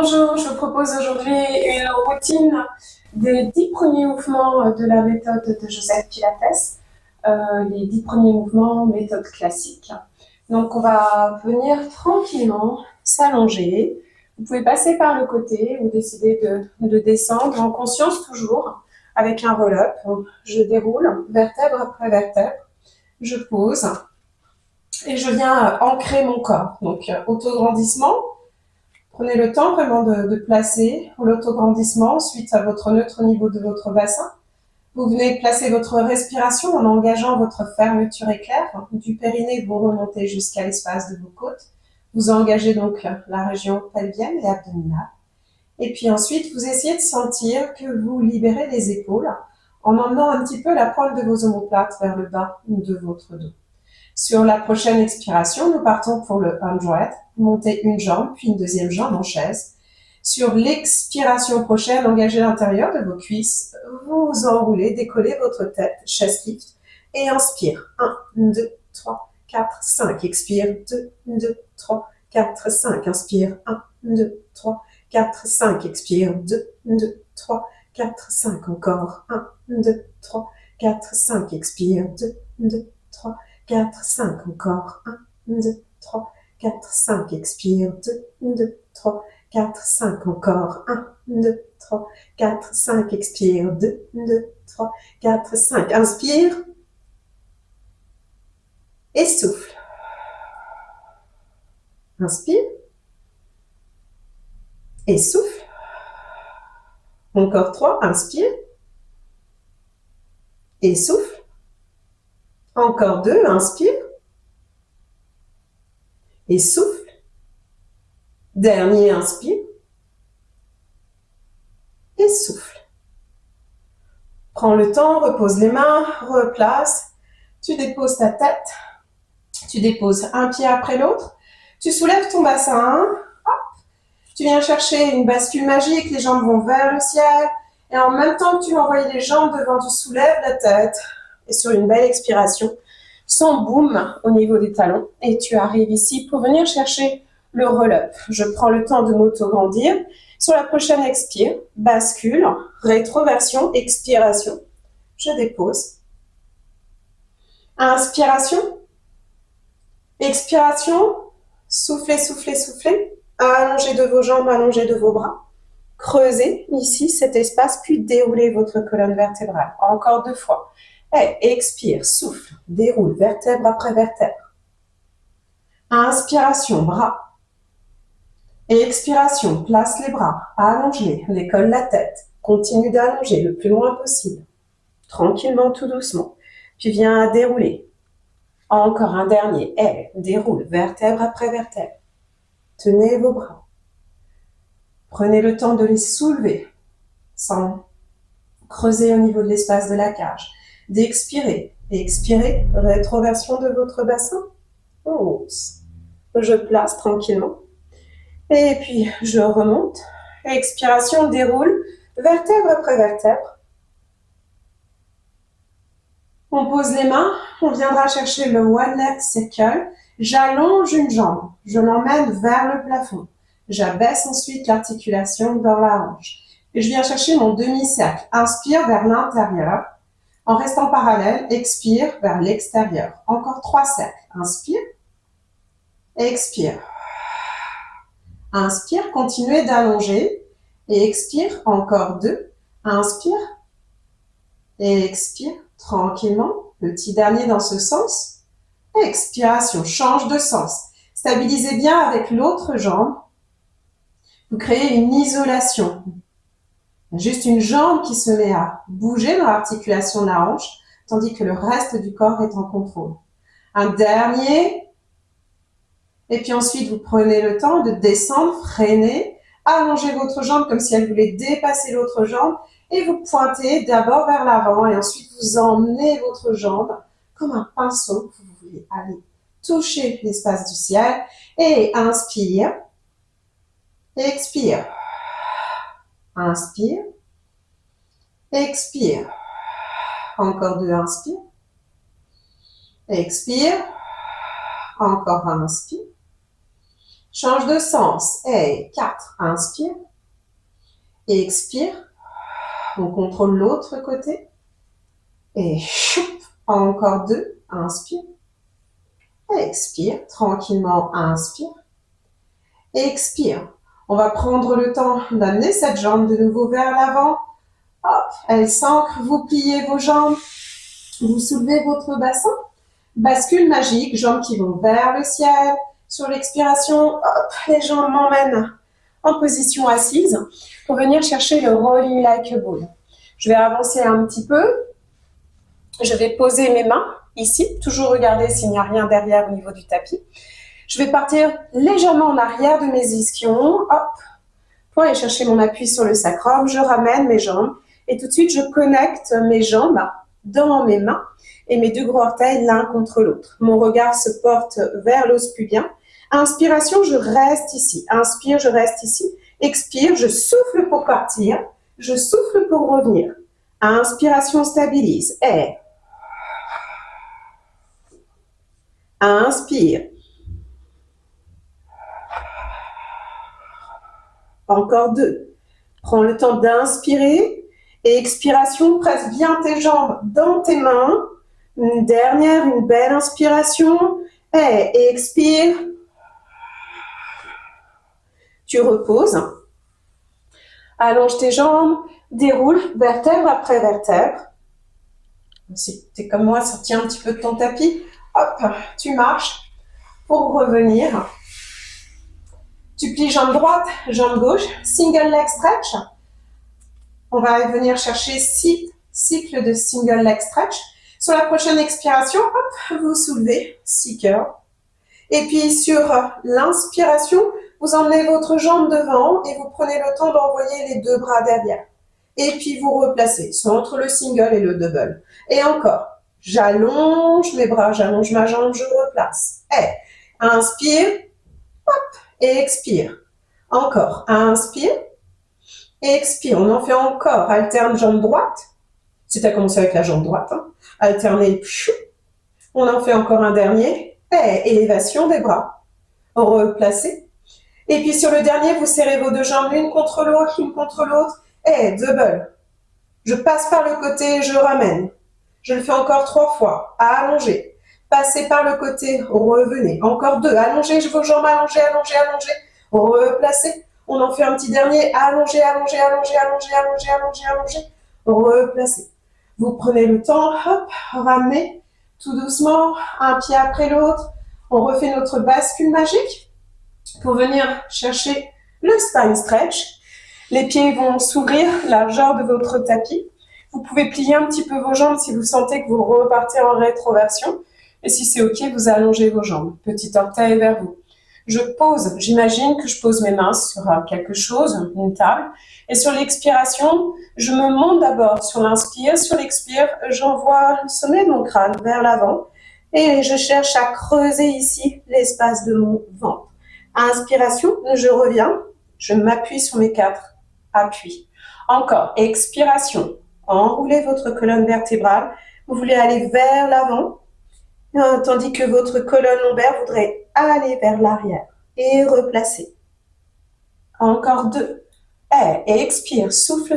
Bonjour, je vous propose aujourd'hui une routine des 10 premiers mouvements de la méthode de Joseph Pilates, les 10 premiers mouvements méthode classique. Donc on va venir tranquillement s'allonger. Vous pouvez passer par le côté ou décider de descendre en conscience toujours avec un roll-up. Je déroule vertèbre après vertèbre, je pose et je viens ancrer mon corps. Donc autograndissement. Prenez le temps vraiment de placer l'autograndissement suite à votre neutre niveau de votre bassin. Vous venez placer votre respiration en engageant votre fermeture éclair. Du périnée, vous remontez jusqu'à l'espace de vos côtes. Vous engagez donc la région pelvienne et abdominale. Et puis ensuite, vous essayez de sentir que vous libérez les épaules en emmenant un petit peu la pointe de vos omoplates vers le bas de votre dos. Sur la prochaine expiration, nous partons pour le 100. Vous montez une jambe, puis une deuxième jambe en chaise. Sur l'expiration prochaine, engagez l'intérieur de vos cuisses. Vous enroulez, décollez votre tête, chest lift. Et inspire. 1, 2, 3, 4, 5. Expire. 2, 2, 3, 4, 5. Inspire. 1, 2, 3, 4, 5. Expire. 2, 2, 3, 4, 5. Encore. 1, 2, 3, 4, 5. Expire. 2, 2, 3, 4, 5, encore. 1, 2, 3, 4, 5, expire. 2, 2, 3, 4, 5, encore. 1, 2, 3, 4, 5, expire. 2, 2, 3, 4, 5, inspire. Et souffle. Inspire. Et souffle. Encore 3, inspire. Et souffle. Encore 2, inspire. Et souffle. Dernier, inspire. Et souffle. Prends le temps, repose les mains, replace. Tu déposes ta tête. Tu déposes un pied après l'autre. Tu soulèves ton bassin. Hop. Tu viens chercher une bascule magique. Les jambes vont vers le ciel. Et en même temps que tu envoies les jambes devant, tu soulèves la tête. Et sur une belle expiration, sans boom au niveau des talons. Et tu arrives ici pour venir chercher le roll-up. Je prends le temps de m'auto-grandir. Sur la prochaine expire, bascule, rétroversion, expiration. Je dépose. Inspiration. Expiration. Soufflez, soufflez, soufflez. Allongez de vos jambes, allongez de vos bras. Creusez ici cet espace, puis déroulez votre colonne vertébrale. Encore 2 fois. Et expire, souffle, déroule vertèbre après vertèbre. Inspiration, bras. Et expiration, place les bras, allonge-les, décolle la tête. Continue d'allonger le plus loin possible. Tranquillement, tout doucement. Puis viens à dérouler. Encore un dernier. Et déroule vertèbre après vertèbre. Tenez vos bras. Prenez le temps de les soulever sans creuser au niveau de l'espace de la cage. D'expirer. Expirez, rétroversion de votre bassin. Hausse. Je place tranquillement. Et puis, je remonte. Expiration, déroule, vertèbre après vertèbre. On pose les mains, on viendra chercher le One Leg Circle. J'allonge une jambe, je l'emmène vers le plafond. J'abaisse ensuite l'articulation dans la hanche. Et je viens chercher mon demi-cercle. Inspire vers l'intérieur. En restant parallèle, expire vers l'extérieur. Encore 3 cercles. Inspire. Expire. Inspire, continuez d'allonger. Et expire, encore 2. Inspire. Et expire, tranquillement. Petit dernier dans ce sens. Expiration, change de sens. Stabilisez bien avec l'autre jambe. Vous créez une isolation. Juste une jambe qui se met à bouger dans l'articulation de la hanche, tandis que le reste du corps est en contrôle. Un dernier. Et puis ensuite, vous prenez le temps de descendre, freiner, allongez votre jambe comme si elle voulait dépasser l'autre jambe et vous pointez d'abord vers l'avant et ensuite vous emmenez votre jambe comme un pinceau. Vous voulez aller toucher l'espace du ciel et inspire, expire, inspire, expire. Encore 2, inspire, expire, encore un inspire. Change de sens. Et 4, inspire. Et expire. On contrôle l'autre côté. Et choup, encore 2, inspire. Et expire, tranquillement, inspire. Et expire. On va prendre le temps d'amener cette jambe de nouveau vers l'avant. Hop, elle s'ancre, vous pliez vos jambes, vous soulevez votre bassin. Bascule magique, jambes qui vont vers le ciel. Sur l'expiration, hop, les jambes m'emmènent en position assise pour venir chercher le rolling like a ball. Je vais avancer un petit peu. Je vais poser mes mains ici, toujours regarder s'il n'y a rien derrière au niveau du tapis. Je vais partir légèrement en arrière de mes ischions, hop, pour aller chercher mon appui sur le sacrum. Je ramène mes jambes et tout de suite, je connecte mes jambes dans mes mains et mes deux gros orteils l'un contre l'autre. Mon regard se porte vers l'os pubien. Inspiration, je reste ici. Inspire, je reste ici. Expire, je souffle pour partir. Je souffle pour revenir. Inspiration, stabilise. Et inspire. Encore 2. Prends le temps d'inspirer. Et expiration, presse bien tes jambes dans tes mains. Une dernière, une belle inspiration. Et expire. Tu reposes. Allonge tes jambes. Déroule vertèbre après vertèbre. Si tu es comme moi, sorti un petit peu de ton tapis, hop, tu marches pour revenir. Tu plies jambe droite, jambe gauche, single leg stretch. On va venir chercher 6 cycles de single leg stretch. Sur la prochaine expiration, hop, vous soulevez, 6 cœurs. Et puis sur l'inspiration, vous emmenez votre jambe devant et vous prenez le temps d'envoyer les 2 bras derrière. Et puis vous replacez, soit entre le single et le double. Et encore, j'allonge mes bras, j'allonge ma jambe, je replace. Et inspire, hop, et expire. Encore, inspire, et expire. On en fait encore, alterne jambe droite. Si tu as commencé avec la jambe droite, hein. Alterner, on en fait encore un dernier. Et élévation des bras. Replacez. Et puis sur le dernier, vous serrez vos 2 jambes l'une contre l'autre. Et double. Je passe par le côté, je ramène. Je le fais encore 3 fois. Allongez. Passez par le côté, revenez. Encore 2. Allongez vos jambes, allongez. Replacez. On en fait un petit dernier. Allongez. Replacez. Vous prenez le temps, hop, ramenez tout doucement, un pied après l'autre. On refait notre bascule magique pour venir chercher le spine stretch. Les pieds vont s'ouvrir, largeur de votre tapis. Vous pouvez plier un petit peu vos jambes si vous sentez que vous repartez en rétroversion. Et si c'est OK, vous allongez vos jambes. Petit orteil vers vous. Je pose, j'imagine que je pose mes mains sur quelque chose, une table. Et sur l'expiration, je me monte d'abord sur l'inspire. Sur l'expire, j'envoie le sommet de mon crâne vers l'avant. Et je cherche à creuser ici l'espace de mon ventre. Inspiration, je reviens. Je m'appuie sur mes 4 appuis. Encore, expiration. Enroulez votre colonne vertébrale. Vous voulez aller vers l'avant, tandis que votre colonne lombaire voudrait aller vers l'arrière. Et replacer. Encore 2. Et expire. Souffle.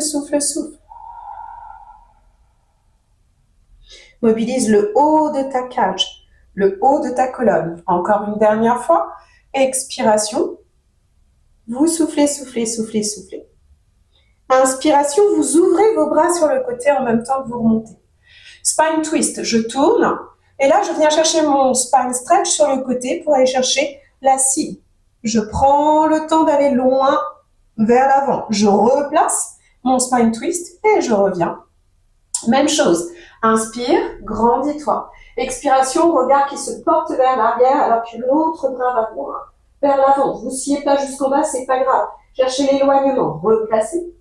Mobilise le haut de ta cage, le haut de ta colonne. Encore une dernière fois. Expiration. Vous soufflez. Inspiration, vous ouvrez vos bras sur le côté en même temps que vous remontez. Spine twist, je tourne. Et là, je viens chercher mon spine stretch sur le côté pour aller chercher la cime. Je prends le temps d'aller loin vers l'avant. Je replace mon spine twist et je reviens. Même chose. Inspire, grandis-toi. Expiration, regard qui se porte vers l'arrière alors que l'autre bras va vers l'avant. Vous ne sciez pas jusqu'en bas, c'est pas grave. Cherchez l'éloignement. Replacez.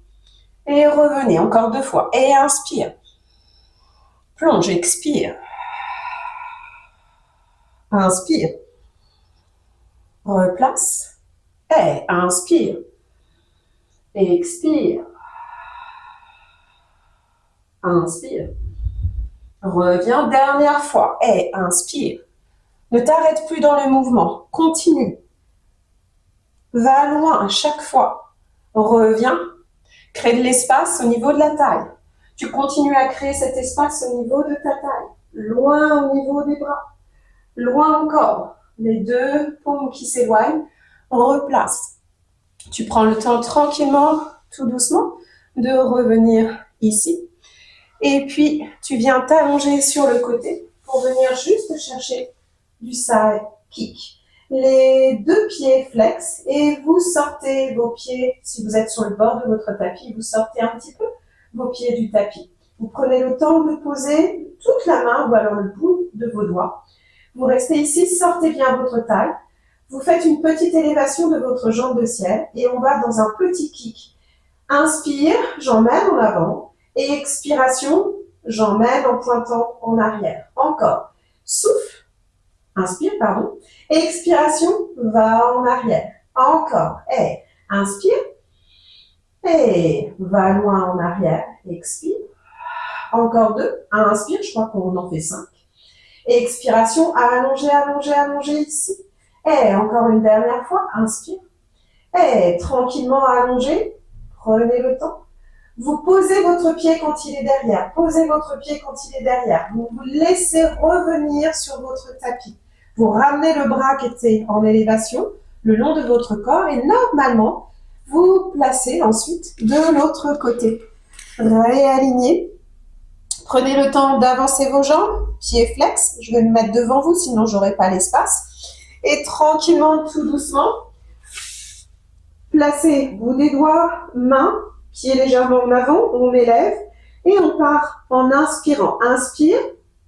Et revenez encore 2 fois. Et inspire. Plonge, expire. Inspire. Replace. Et inspire. Expire. Inspire. Reviens, dernière fois. Et inspire. Ne t'arrête plus dans le mouvement. Continue. Va loin à chaque fois. Reviens. Crée de l'espace au niveau de la taille. Tu continues à créer cet espace au niveau de ta taille. Loin au niveau des bras. Loin encore. Les deux paumes qui s'éloignent. Replace. Tu prends le temps tranquillement, tout doucement, de revenir ici. Et puis, tu viens t'allonger sur le côté pour venir juste chercher du side kick. Les deux pieds flex et vous sortez vos pieds, si vous êtes sur le bord de votre tapis, vous sortez un petit peu vos pieds du tapis. Vous prenez le temps de poser toute la main ou alors le bout de vos doigts. Vous restez ici, sortez bien votre taille. Vous faites une petite élévation de votre jambe de ciel et on va dans un petit kick. Inspire, j'emmène en avant et expiration, j'emmène en pointant en arrière. Encore. Souffle, inspire, pardon. Expiration, va en arrière. Encore. Et inspire. Et va loin en arrière. Expire. Encore 2. Inspire, je crois qu'on en fait 5. Expiration, allonger, allonger, allonger ici. Et encore une dernière fois, inspire. Et tranquillement allonger, prenez le temps. Vous posez votre pied quand il est derrière. Posez votre pied quand il est derrière. Vous vous laissez revenir sur votre tapis. Vous ramenez le bras qui était en élévation le long de votre corps et normalement, vous placez ensuite de l'autre côté. Réalignez. Prenez le temps d'avancer vos jambes, pieds flex. Je vais me mettre devant vous, sinon je n'aurai pas l'espace. Et tranquillement, tout doucement, placez bout des doigts, mains, pieds légèrement en avant, on élève et on part en inspirant. Inspire,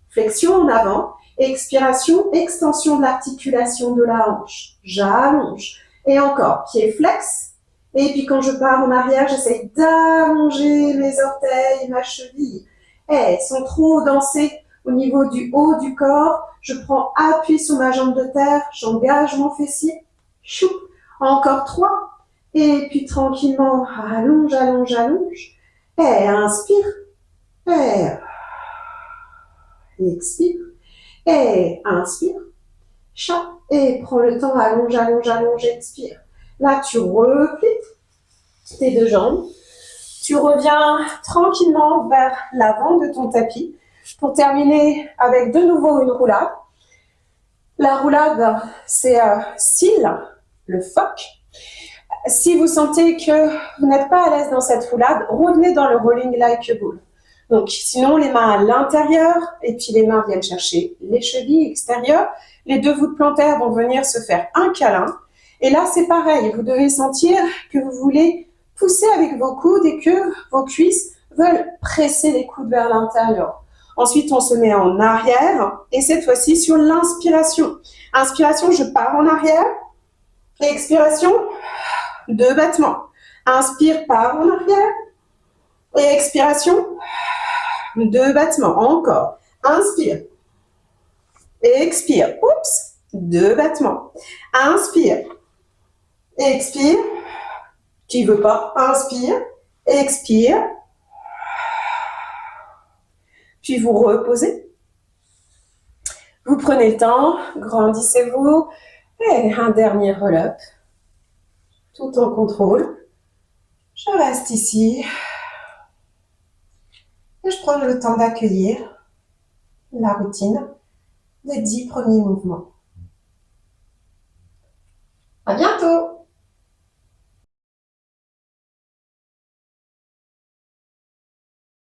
flexion en avant, expiration, extension de l'articulation de la hanche. J'allonge. Et encore, pied flex. Et puis quand je pars en arrière, j'essaie d'allonger mes orteils, ma cheville. Et sans trop danser au niveau du haut du corps, je prends appui sur ma jambe de terre, j'engage mon fessier. Choup. Encore 3. Et puis tranquillement, allonge, allonge, allonge. Et inspire. Et expire. Et inspire. Chat. Et prends le temps, allonge, allonge, allonge, expire. Là, tu replies tes deux jambes. Tu reviens tranquillement vers l'avant de ton tapis pour terminer avec de nouveau une roulade. La roulade, c'est cils, le phoque. Si vous sentez que vous n'êtes pas à l'aise dans cette roulade, revenez dans le rolling like a bull. Donc, sinon, les mains à l'intérieur et puis les mains viennent chercher les chevilles extérieures. Les deux voûtes plantaires vont venir se faire un câlin. Et là, c'est pareil. Vous devez sentir que vous voulez pousser avec vos coudes et que vos cuisses veulent presser les coudes vers l'intérieur. Ensuite, on se met en arrière et cette fois-ci sur l'inspiration. Inspiration, je pars en arrière. Expiration, 2 battements. Inspire, pars en arrière. Et expiration, 2 battements. Encore. Inspire. Et expire. Oups, 2 battements. Inspire. Expire. Tu veux pas. Inspire. Expire. Puis vous reposez. Vous prenez le temps, grandissez-vous. Et un dernier roll-up. Tout en contrôle. Je reste ici. Et je prends le temps d'accueillir la routine des 10 premiers mouvements.